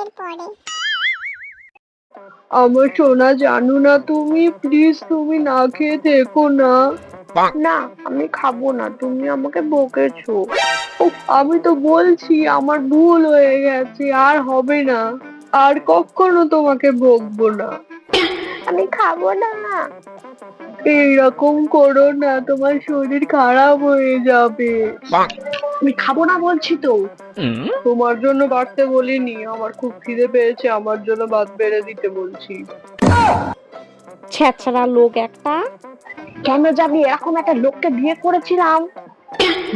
বিয়ের পরে। আমার সোনা জানো না, তুমি প্লিজ তুমি না খেয়ে থেকো না। না, আমি খাবো না, তুমি আমাকে বকেছো। উফ, আমি তো বলছি আমার ভুল হয়ে গেছে, আর হবে না, আর কখনো তোমাকে বকবো না। আমি খাবো না। এইরকম করো না, তোমার শরীর খারাপ হয়ে যাবে। আমি খাবো না বলছি তো। তোমার জন্য বাড়তে বলিনি, আমার খুব খিদে পেয়েছে, আমার জন্য ভাত বেড়ে দিতে বলছি। ছ্যাঁচড়া লোক একটা। কেন যাবি? এরকম একটা লোককে বিয়ে করেছিলাম।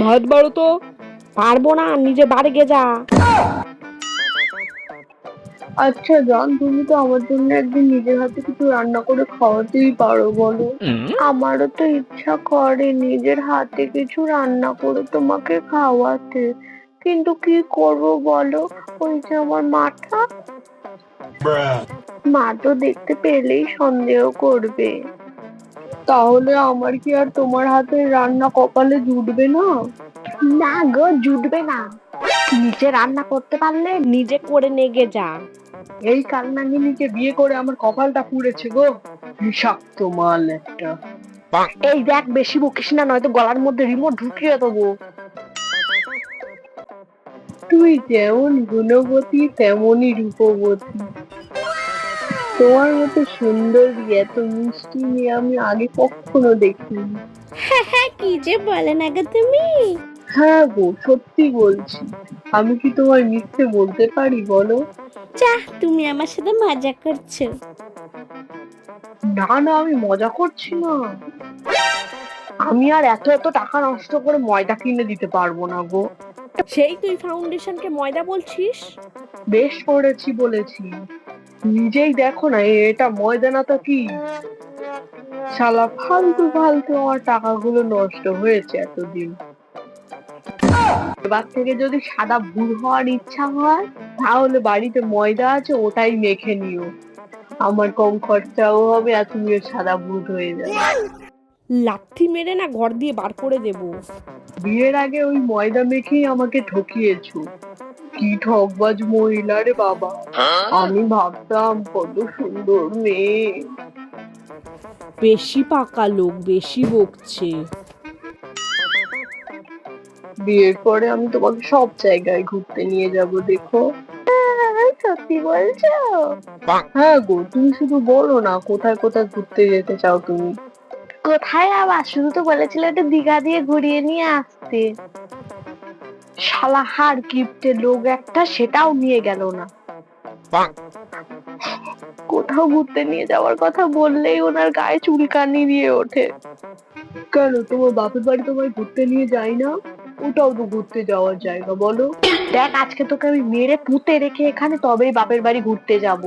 ভাত বাড়ো তো। পারবো না, নিজে বাড়ি গে যা। আচ্ছা জান, তুমি তো আমার জন্য একদিন নিজের হাতে কিছু রান্না করে খাওয়াতেই পারো, বলো। আমারও তো ইচ্ছা করে নিজের হাতে কিছু রান্না করে তোমাকে খাওয়াতে, কিন্তু কি করব বলো, ওই যে আমার মাথা, মা তো দেখতে পেলেই সন্দেহ করবে। তাহলে আমার কি আর তোমার হাতের রান্না কপালে জুটবে না? না গো, জুটবে না। নিজে রান্না করতে পারলে নিজে করে নেগে যা। এই কালনাগিনীকে বিয়ে করে আমার কপালটা পুড়েছে গো, বিষাক্ত মাল একটা। এই দেখ, বেশি বকিস না, নয়তো গলার মধ্যে রিমোট ঢুকিয়ে দেবো। তুই যেমন গুণবতী তেমনই রূপবতী। তোমার মতো সুন্দরী এত মিষ্টি মেয়ে আমি আগে কখনো দেখিনি। হ্যাঁ, কি যে বলে না গো তুমি। হ্যাঁ গো, সত্যি বলছি। আমি কি তোমায় মিথ্যে বলতে পারি বলো? যা, তুমি আমার সাথে মজা করছো। না না, আমি মজা করছি না। আমি আর এত এত টাকা নষ্ট করে ময়দা কিনে দিতে পারবো না গো। সেই তুই ফাউন্ডেশনকে ময়দা বলছিস? বেশ করেছি বলেছি, নিজেই দেখো না, এটা ময়দা না তো কি। শালা ফালতু ফালতু আমার টাকাগুলো নষ্ট হয়েছে এতদিন। এবার থেকে যদি সাদা ভুল হওয়ার ইচ্ছা হয়, তাহলে বাড়িতে ময়দা আছে, ওটাই মেখে নিও। আমার কম খরচাও হবে আর তুমিও সাদা ভূত হয়ে যাবে। লাথি মেরে না ঘর দিয়ে বার করে দেব। বিয়ের আগে ওই ময়দা মেখেই আমাকে ঠকিয়েছো। কি ঠকবাজ মহিলা রে বাবা। আমি ভাবতাম কত সুন্দর মেয়ে। বেশি পাকা লোক, বেশি বকছে। বিয়ের পরে আমি তোমাকে সব জায়গায় ঘুরতে নিয়ে যাব, দেখো। সত্যি বলছো? হ্যাঁ গো, তুমি শুধু বলো না কোথায় কোথায় ঘুরতে যেতে চাও তুমি। কোথায় আবার? শুধু তো বলেছিলে একটু দীঘা দিয়ে ঘুরিয়ে নিয়ে আসতে। শালা হার কিপ্টে লোক একটা, সেটাও নিয়ে গেল না। কোথাও ঘুরতে নিয়ে যাওয়ার কথা বললেই ওনার গায়ে চুলকানি দিয়ে ওঠে। কেন, তোমার বাপের বাড়ি তোমায় ঘুরতে নিয়ে যায় না? ওটাও তো ঘুরতে যাওয়ার জায়গা, বলো। দেখ, আজকে তোকে আমি মেরে পুঁতে রেখে এখানে, তবেই বাপের বাড়ি ঘুরতে যাব।